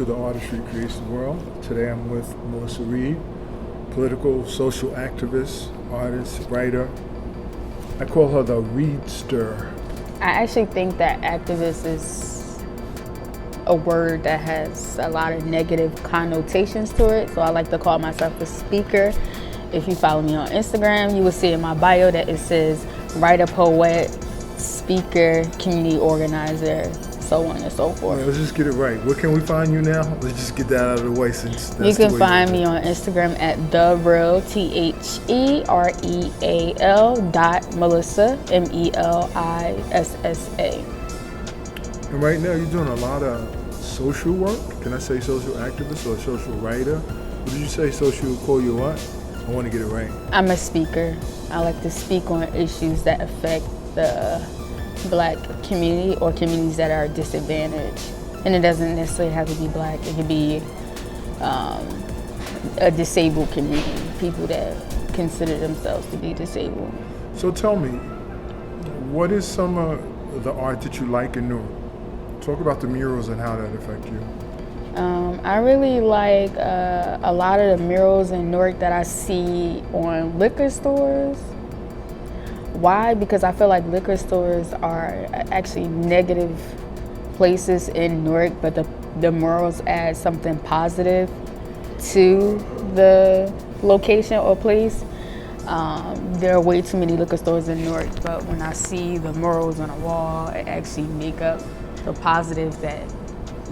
The Artistry Creates the World. Today I'm with Melissa Reed, political, social activist, artist, writer. I call her the Reedster. I actually think that activist is a word that has a lot of negative connotations to it, so I like to call myself a speaker. If you follow me on Instagram, you will see in my bio that it says writer, poet, speaker, community organizer, so on and so forth. Well, let's just get it right. Where can we find you now? Let's just get that out of the way since that's you can the way find me on Instagram at thereal, THEREAL.Melissa, MELISSA. And right now you're doing a lot of social work. Can I say social activist or social writer? What did you say? Social, call you what? I want to get it right. I'm a speaker. I like to speak on issues that affect the Black community or communities that are disadvantaged. And it doesn't necessarily have to be Black. It could be a disabled community, people that consider themselves to be disabled. So tell me, what is some of the art that you like in Newark? Talk about the murals and how that affect you. I really like a lot of the murals in Newark that I see on liquor stores. Why? Because I feel like liquor stores are actually negative places in Newark, but the murals add something positive to the location or place. There are way too many liquor stores in Newark, but when I see the murals on a wall, it actually make up the positive that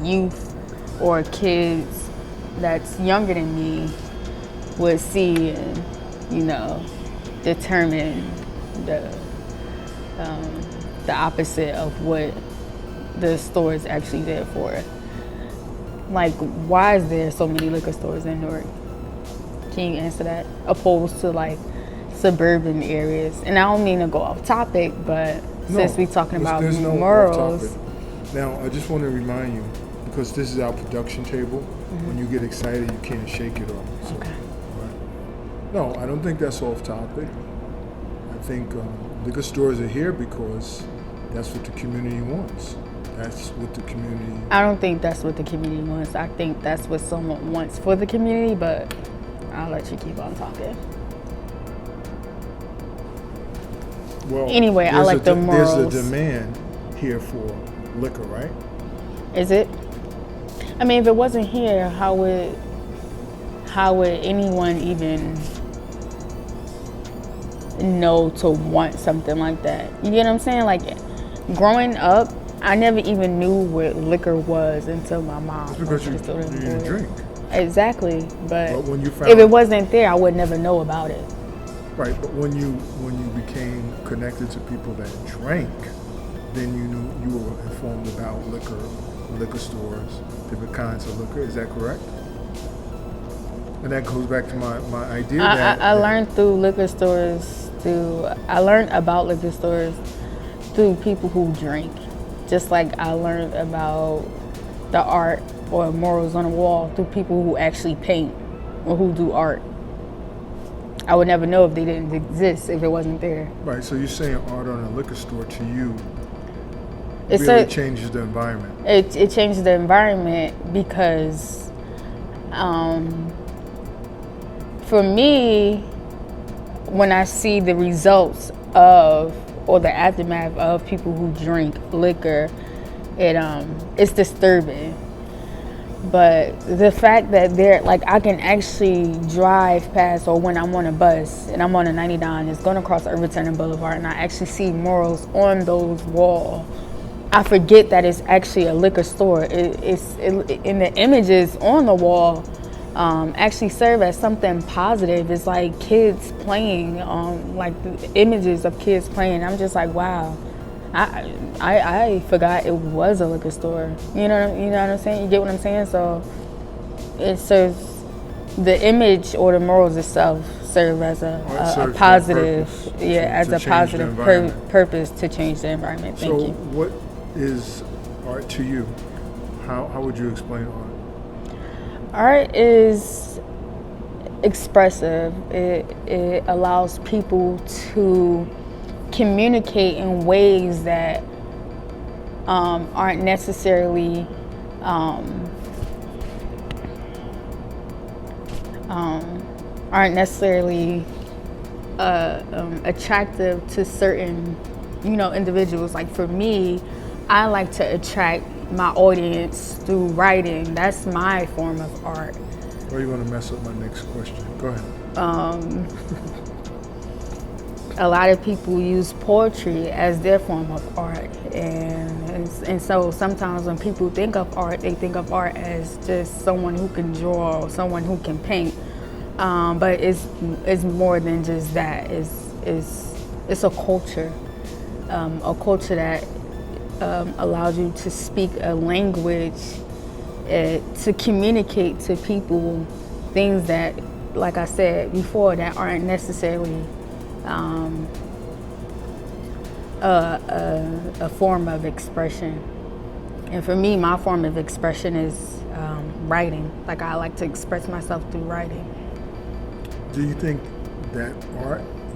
youth or kids that's younger than me would see and, determine the opposite of what the store is actually there for. Like, why is there so many liquor stores in Newark? Can you answer that? Opposed to like suburban areas. And I don't mean to go off topic, but since we're talking about murals. Now, I just want to remind you, because this is our production table, when you get excited, you can't shake it off. So, Okay. Right. No, I don't think that's off topic. I think liquor stores are here because that's what the community wants. That's what the community... I don't think that's what the community wants. I think that's what someone wants for the community, but I'll let you keep on talking. Well, anyway, I like the murals. There's a demand here for liquor, right? Is it? I mean, if it wasn't here, how would anyone even know to want something like that? You get what I'm saying? Like, growing up, I never even knew what liquor was until my mom. It's because you didn't drink. Exactly, but when you found if it wasn't there, I would never know about it. Right, but when you became connected to people that drank, then you were informed about liquor stores, different kinds of liquor. Is that correct? And that goes back to my idea I learned through liquor stores. I learned about liquor stores through people who drink. Just like I learned about the art or murals on the wall through people who actually paint or who do art. I would never know if they didn't exist if it wasn't there. Right, so you're saying art on a liquor store to you changes the environment. It changes the environment because for me, when I see the results of or the aftermath of people who drink liquor, it's disturbing. But the fact that I can actually drive past, or when I'm on a bus and I'm on a 99, it's going across Irvington and Boulevard, and I actually see murals on those walls, I forget that it's actually a liquor store. In the images on the wall actually serve as something positive. It's like kids playing, like the images of kids playing. I'm just like, wow. I forgot it was a liquor store. You know what I'm saying? You get what I'm saying? So it serves, the image or the murals itself serve as a positive, as a positive purpose to change the environment. Thank you. So what is art to you? How would you explain art? Art is expressive. It allows people to communicate in ways that aren't necessarily aren't necessarily attractive to certain, individuals. Like for me, I like to attract my audience through writing. That's my form of art. Or you want to mess up my next question? Go ahead. A lot of people use poetry as their form of art, and so sometimes when people think of art, they think of art as just someone who can draw or someone who can paint. But it's more than just that. It's a culture that allows you to speak a language, to communicate to people things that, like I said before, that aren't necessarily a form of expression. And for me, my form of expression is writing. Like I like to express myself through writing. Do you think that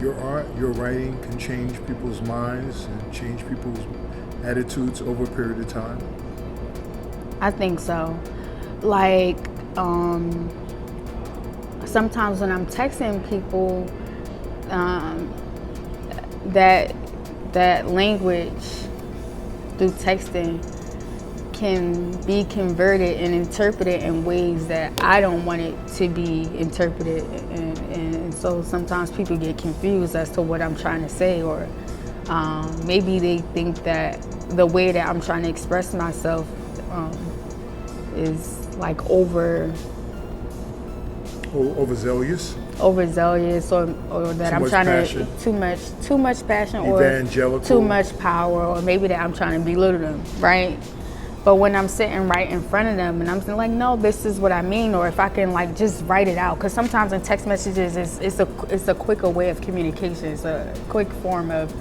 your writing can change people's minds and change people's attitudes over a period of time? I think so. Like, sometimes when I'm texting people, that language through texting can be converted and interpreted in ways that I don't want it to be interpreted, and so sometimes people get confused as to what I'm trying to say, or maybe they think that the way that I'm trying to express myself is like overzealous, or that I'm trying passion. to too much passion, evangelical, or too much power, or maybe that I'm trying to belittle them, right? But when I'm sitting right in front of them and I'm like, no, this is what I mean, or if I can like just write it out, because sometimes in text messages it's a quicker way of communication. It's a quick form of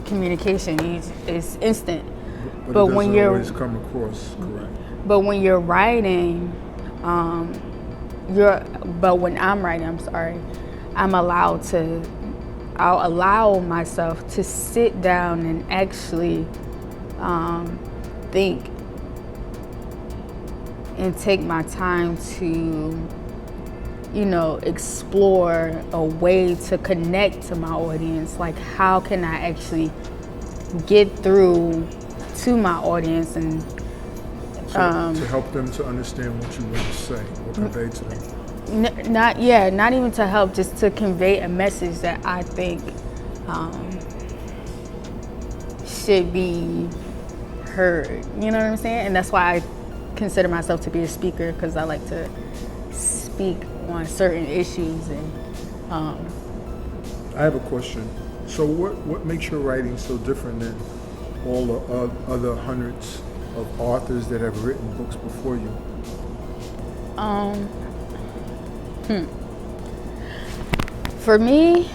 communication. It's instant. But it doesn't always come across correct. But when you're writing, but when I'm writing, I'll allow myself to sit down and actually think and take my time to, explore a way to connect to my audience. Like, how can I actually get through to my audience and to help them to understand what you want to say or convey to them? Not even to help, just to convey a message that I think should be heard. You know what I'm saying? And that's why I consider myself to be a speaker, because I like to speak on certain issues. And I have a question. So what makes your writing so different than all the other hundreds of authors that have written books before you? For me,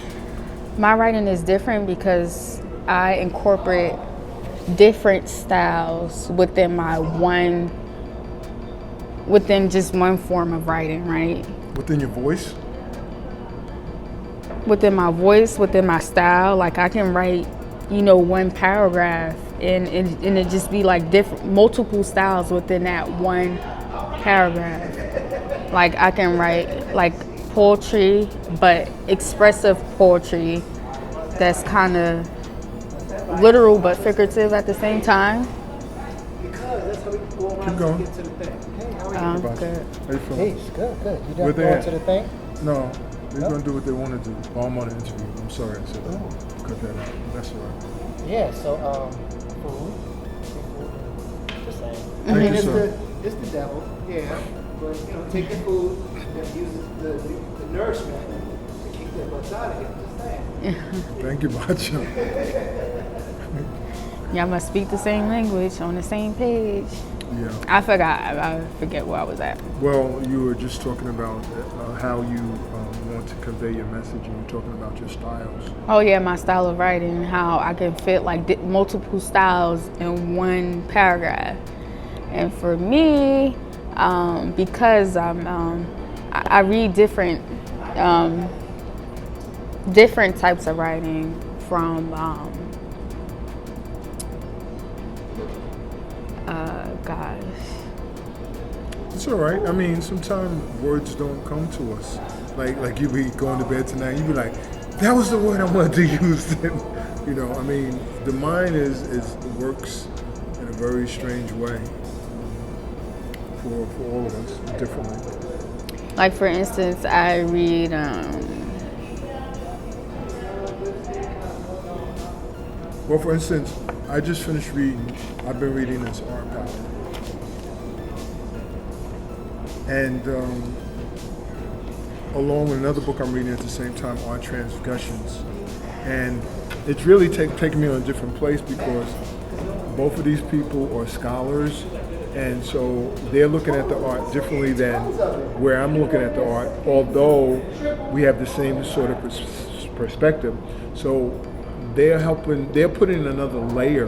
my writing is different because I incorporate different styles within just one form of writing, right? Within your voice? Within my voice, within my style. Like I can write, one paragraph and it just be like multiple styles within that one paragraph. Like I can write like poetry, but expressive poetry that's kind of literal but figurative at the same time. Keep going. Get to the thing. Hey, how are you? Good. How you feeling? Hey, good. You Where done they going at? to the thing? No, they're No? going to do what they want to do. Oh, I'm on an interview. I'm sorry I said that. Cut that out. That's all right. Yeah, so, food. Just saying. Thank you, it's sir. it's the devil, yeah. But, take the food and use the nourishment to keep the butts out of here. Just saying. Thank you, Bacha. Y'all must speak the same language, on the same page. Yeah. I forget where I was at. Well, you were just talking about how you want to convey your message, and you were talking about your styles. Oh yeah, my style of writing, how I can fit like multiple styles in one paragraph. And for me, because I read different types of writing from It's all right. I mean, sometimes words don't come to us Like you be going to bed tonight, you be like, that was the word I wanted to use. You know, I mean, the mind is works in a very strange way for all of us differently. Like for instance, I read Well, for instance, I just finished reading. I've been reading this Art Power, and along with another book I'm reading at the same time, Art Transgressions, and it's really taken me on a different place because both of these people are scholars, and so they're looking at the art differently than where I'm looking at the art, although we have the same sort of perspective. So they're putting another layer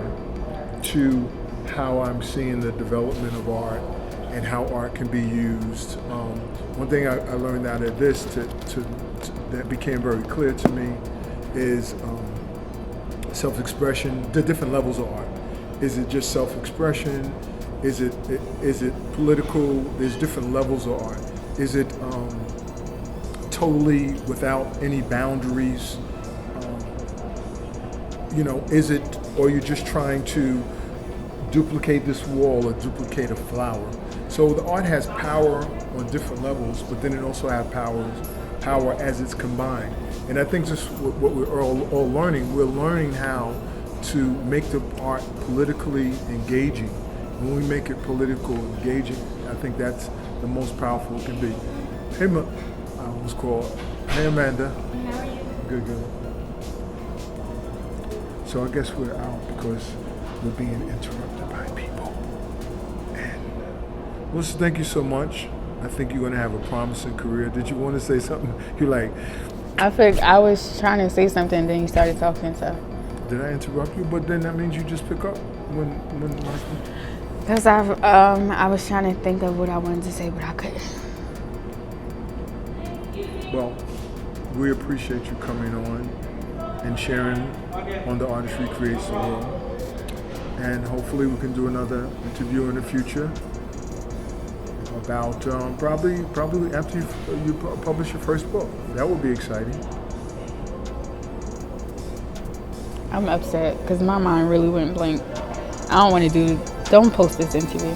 to how I'm seeing the development of art and how art can be used. One thing I learned out of this that became very clear to me is self-expression, the different levels of art. Is it just self-expression? Is it political? There's different levels of art. Is it totally without any boundaries? You know, is it, or you're just trying to duplicate this wall or duplicate a flower? So the art has power on different levels, but then it also has power as it's combined. And I think this is what we're all learning. We're learning how to make the art politically engaging. When we make it political engaging, I think that's the most powerful it can be. Hey, I was called. Hey, Amanda. How are you? Good, good. So I guess we're out because we're being interrupted by people. And Melissa, thank you so much. I think you're going to have a promising career. Did you want to say something? You're like, I was trying to say something, and then you started talking. So. Did I interrupt you? But then that means you just pick up when Because I was trying to think of what I wanted to say, but I couldn't. Well, we appreciate you coming on and sharing on the Artistry Creates the World. And hopefully we can do another interview in the future about probably after you publish your first book. That would be exciting. I'm upset because my mind really went blank. I don't want to don't post this interview.